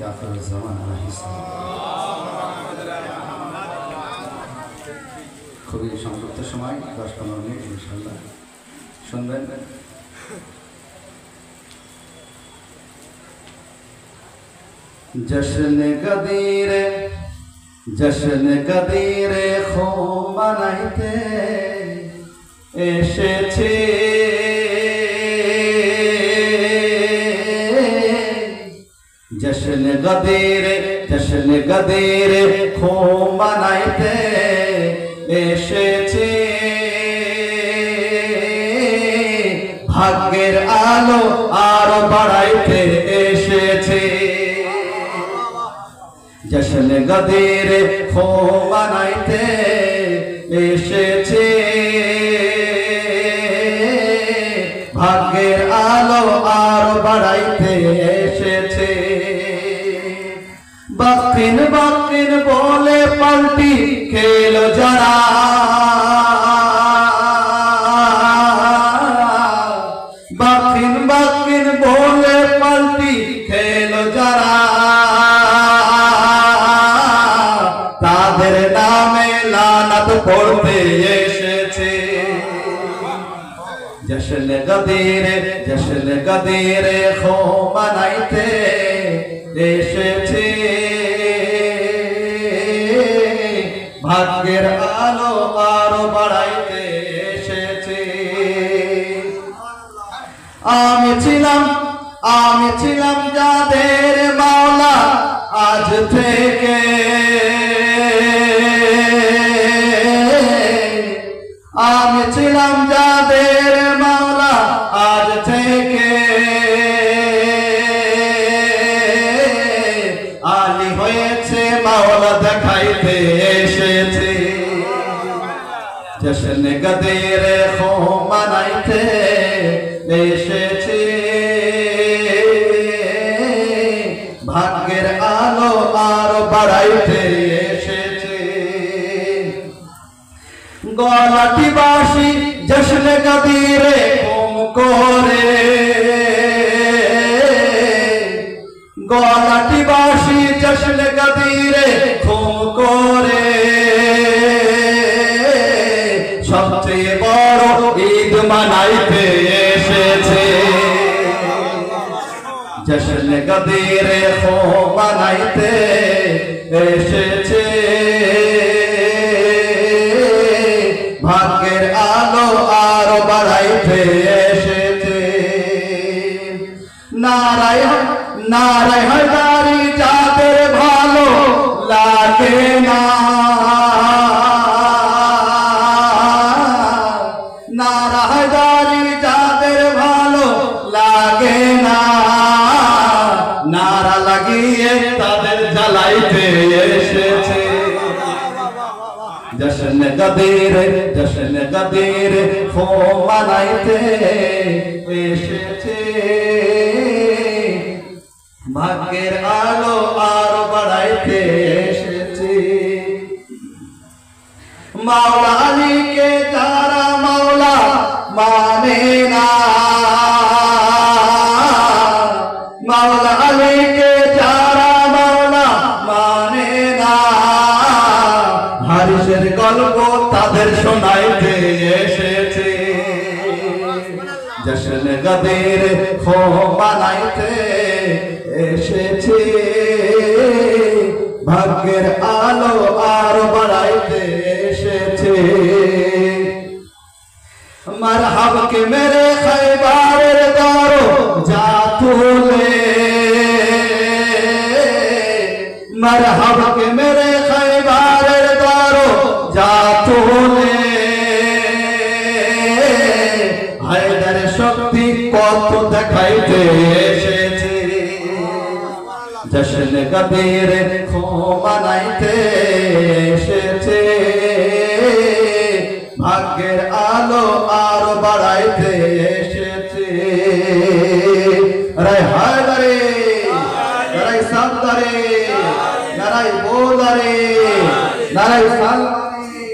শহীদ আখরুজ্জামান আলাইহিস সালাম। খুবই সংক্ষিপ্ত সময় 10-15 মিনিট ইনশাআল্লাহ শুনবেন। जश्न गदीरे खो मनाइते एसेछे जश्न गदीरे खो मनाइते एसेछे भाग्येर आलो आरो बाड़ाइते एसेछे जश्न गदीरे खो मनाइते एसेछे भाग्येर आलो आरो बाड़ाइते एसेछे बाक्किन बाक्किन बोले पाल्टी खेलो जारा बाक्किन बाक्किन बोले पाल्टी खेलो जारा तादेर नामे लानत पड़ते एसेछे जश्न गदीरे खो मनाइते एसेछे भाग्येर आलो आरो बाड़ाइते एसेछे आमी छिलाम जादेर माওলা आज थेके आमी छिलाम जादेर माওলা आज थेके आली होयेछे माওলা देखाइते एसेछे जश्न गदीरे खो मनाइते एसेछे भाग्येर आलो आरो बाड़ाइते एसेछे गलाटी बाशी जश्न गदीरे घुम करे गलाटी बाशी जश्न गदीरे घुम करे सबचेये बड़ो ईद मनाइते एसेछे जश्न गदीरे खो मनाइते एसेछे भाग्येर आलो आरो बाड़ाइते एसेछे नाराय हैदारी जादेर भालो लागे ना नारा हैदारी जादेर भालो लागे ना नारा লাগিয়ে তাদের জ্বালাইতে এসেছে जश्न गदीरे खो मनाइते एसेछे भाग्येर आलो आरो बाड़ाइते एसेछे माওলা আলীকে যারা মাওলা মানে না माওলা আলীকে যারা মাওলা মানে না হারিসের গল্প তাদের শোনাইতে এসেছে जश्न गदीरे खो मनाइते एसेछे भाग्येर आलो आरो बाड़ाइते एसेछे मरहब के मेरे खैबारेर दारो जा तुले मरहब के मेरे खैबारेर दारो जा तुले हैदर शक्ति कत देखाइते एसेछे जश्न गदीरे खो मनाइते एसेछे भाग्येर आलो आरो बाड़ाइते एसेछे रे हैदरे रे सदरे रे बोदरे रे सलमानी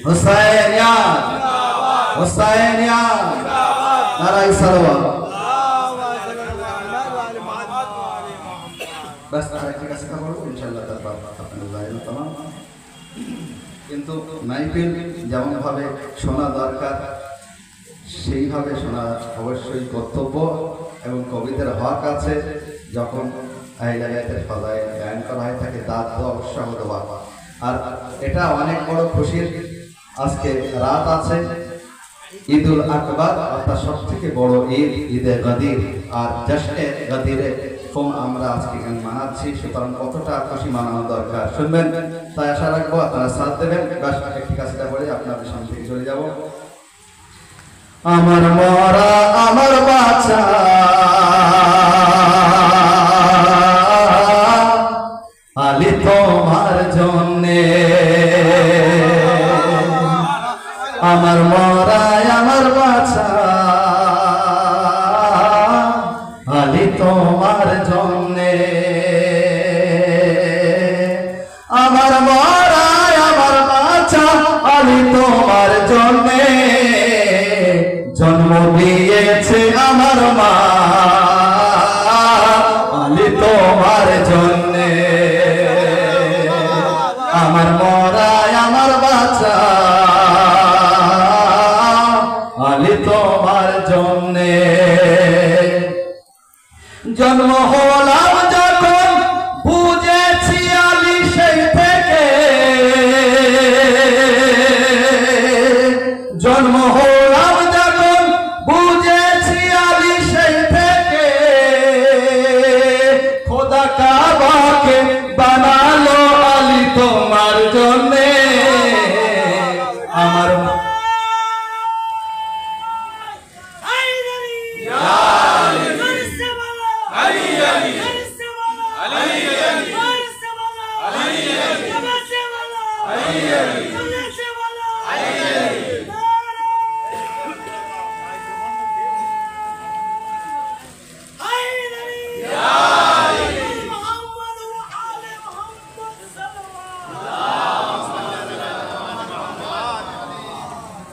हुसैनिया रे सलवा ব্যাস আরেকটি কাছে বলবো ইনশাল্লাহ, তারপর আপনাদের জায়গা তোমার। কিন্তু মাহফিল যেমনভাবে শোনা দরকার সেইভাবে শোনা অবশ্যই কর্তব্য, এবং কবিদের হক আছে যখন আহলে বাইতের ফজাইল গান করা হয় থাকে দাঁত দেওয়া উৎসাহ দেওয়া। আর এটা অনেক বড় খুশির আজকে রাত আছে, ঈদুল আকবার অর্থাৎ সব থেকে বড় ঈদ, ঈদে গাদির। আর জশ্নে গাদিরে আমরা আজকে গান মানাচ্ছি, সুতরাং কতটা খুশি মানানো দরকার শুনবেন, তাই আশা রাখবো আপনারা সাথ দেবেন। ব্যাস একটি কাজটা বলে আপনাদের সামনে থেকে চলে যাব। আমার মরা আমার বাচ্চা আলী তোমার জন্যে, আমার মরা আমার বাচ্চা আলী তোমার জন্যে, আমার মরা আমার বাচ্চা আলী তোমার জন্যে, জন্ম দিয়েছে আমার মা আলী তোমার জন্যে, আমার মরা আমার বাচ্চা আলী তোমার জন্যে। জন্ম হলাম যখন বুঝেছি আলী সেই থেকে, জন্ম হলাম যখন বুঝেছি আলী সেই থেকে, খোদা কাবাকে বানালো আলী তোমার জন্যে, আমার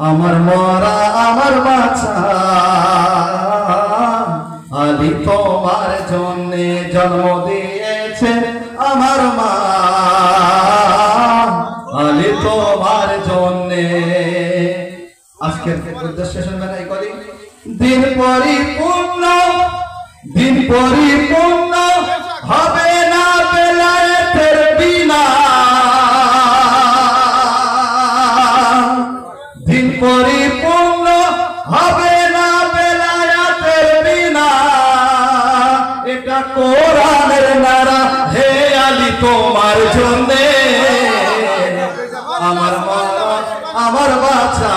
আমার মরা আমার বাচ্চা আলী তোমার জন্যে, জন্ম দিয়েছে আমার মা আলী তোমার জন্যে। আজকের উদ্দেশ্য শুনবেন এই করি, দিন পরিপূর্ণ দিন পরিপূর্ণ হবে না বেলায়েতের বিনা, দিন পরিপূর্ণ হবে না বেলায়েতের বিনা, এটা কোরআনের নারা হে আলী তোমার জন্যে, আমার মা আমার বাচ্চা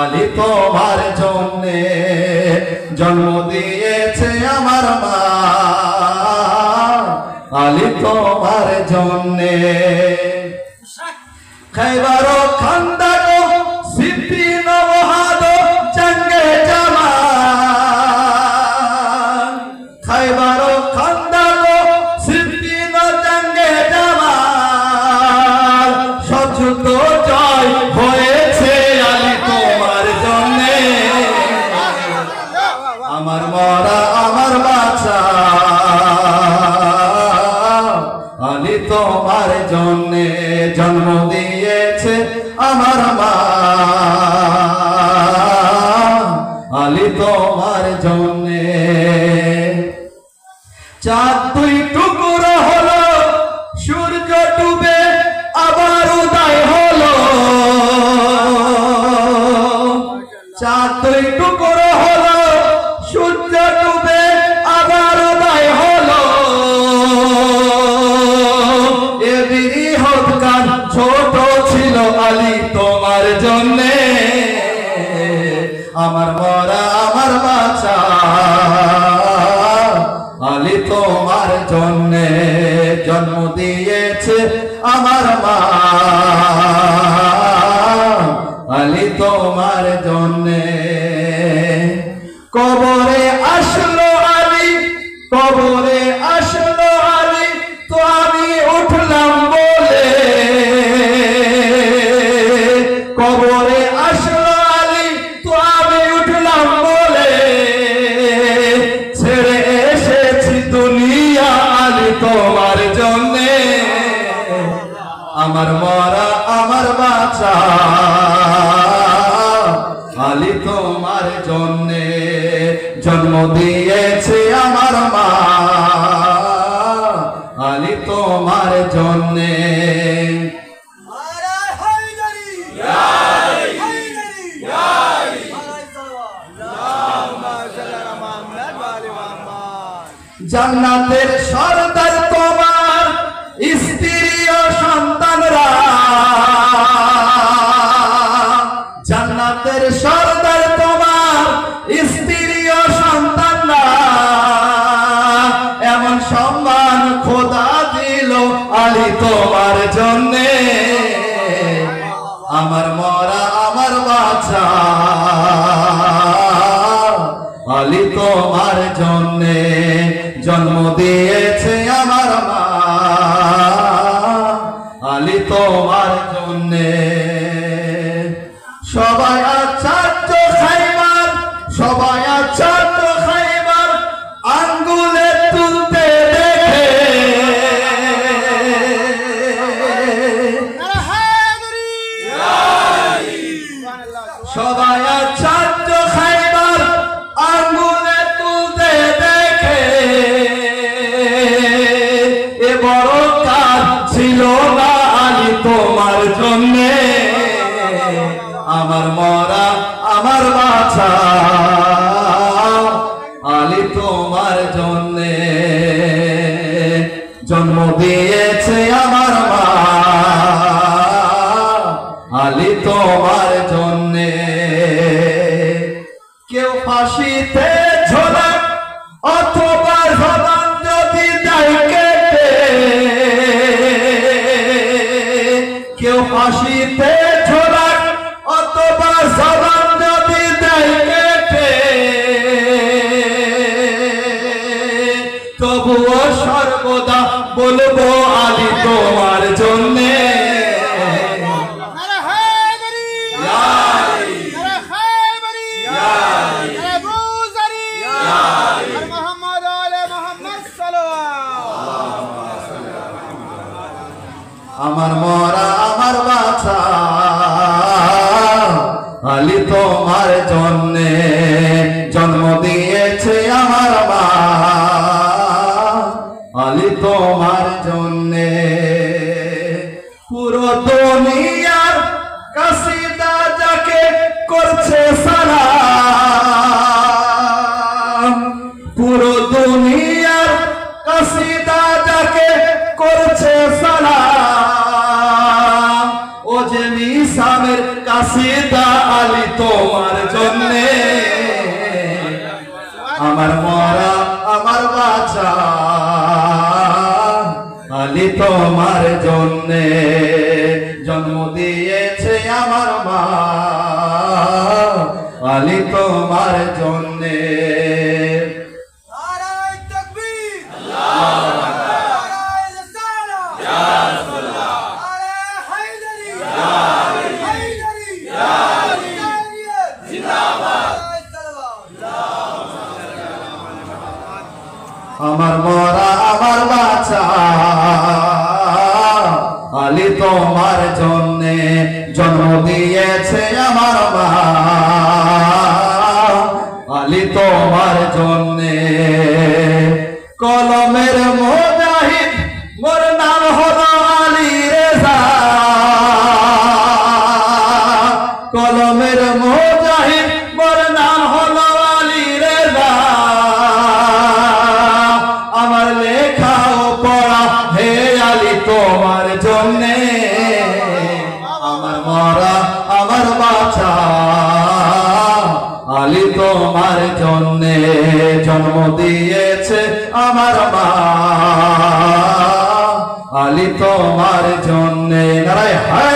আলী তোমার জন্যে, জন্ম দিয়েছে আমার মা আলী তোমার জন্যে। খাইবার খান্দাক সিদ্দিন ওয়াহাদ জঙ্গে জামান, খাইবার খান্দাক সিদ্দিন জঙ্গে জামান, সযুদ্ধ জয় হয়েছে আলী তোমার জন্যে, আমার মরা আমার বাচ্চা আলী তোমার জন্যে, জন্ম দিয়েছে আমার মা আলী তোমার জন্যে। চাঁদ দুই টুকরো হলো, সূর্য ডুবে আবার উদয় হলো, চাঁদ দুই টুকরো হলো, সূর্য ডুবে আবার উদয় হলো, এ বৃহৎ কাজ ছোট ছিল আলী তোমার জন্যে, আমার মরা আমার বাচ্চা আলী তোমার জন্যে, জন্ম দিয়েছে আমার মা আলী তোমার জন্যে। কবরে আসলো আলী, কবরে আসলো আলী, তো আমি উঠলাম বলে, কবরে আসলো আলী, তো আমি উঠলাম বলে, ছেড়ে এসেছি দুনিয়া আমার মরা আমার বাঁচা আলী তোমার জন্যে জন্ম দিয়েছে আমার মা আলী তোমার জন্যে জান্নাতের সরদার তোমার স্ত্রী ও সন্তানরা জান্নাতের সরদার তোমার স্ত্রী ও সন্তানরা এমন সম্মান খোদা দিল আলী তোমার জন্যে আমার মরা আমার বাঁচা আলী তোমার জন্যে জন্ম দিয়েছে আমার মা আলী তোমার জন্যে সবাই আচার্য খাইবার সবাই আচার্য খাইবার আঙ্গুলে তুলতে দেখে সবাই আচার্য খাইবার আঙ্গুলে তুলতে দেখে এ বড় কাজ ছিল না আলী তোমার জন্যে আমার মরা আমার বাঁচা আলী তোমার জন্যে জন্ম দিয়েছে আমার মা আলী তোমার জন্যে কেউ ফাঁসিতে ঝোলাক অথবা জবান যদি দেয় কেটে কেউ ফাঁসিতে ঝোলাক অথবা জবান যদি দেয় কেটে তবুও সর্বদা বলবো আলী তোমার জন্যে আমার মরা আমার বাঁচা আলী তোমার জন্যে জন্ম দিয়েছে আমার মা আলী তোমার জন্যে পুরো দুনিয়ার কাসিদা যাকে করছে সালাম পুরো দুনিয়ার কাসিদা যাকে করছে সালাম ও যে নিসামের কাসিদা আলী তোমার জন্যে আমার মরা আমার বাঁচা আলী তোমার জন্যে জন্ম দিয়েছে আমার মা আলী তোমার জন্যে আমার মরা আমার বাঁচা আলী তোমার জন্যে জন্ম দিয়েছে আমার মা আলী তোমার জন্যে কলমের মুজাহিদ মোর নাম হলো আলী রেজা কলমের মুজাহিদ মোর নাম হলো আলী রেজা আমার লেখা ও পড়া হে আলী তোমার জন্যে আমার মরা আমার বাঁচা আলী তোমার জন্যে জন্ম দিয়েছে আমার মা আলী তোমার জন্যে নারায় হায়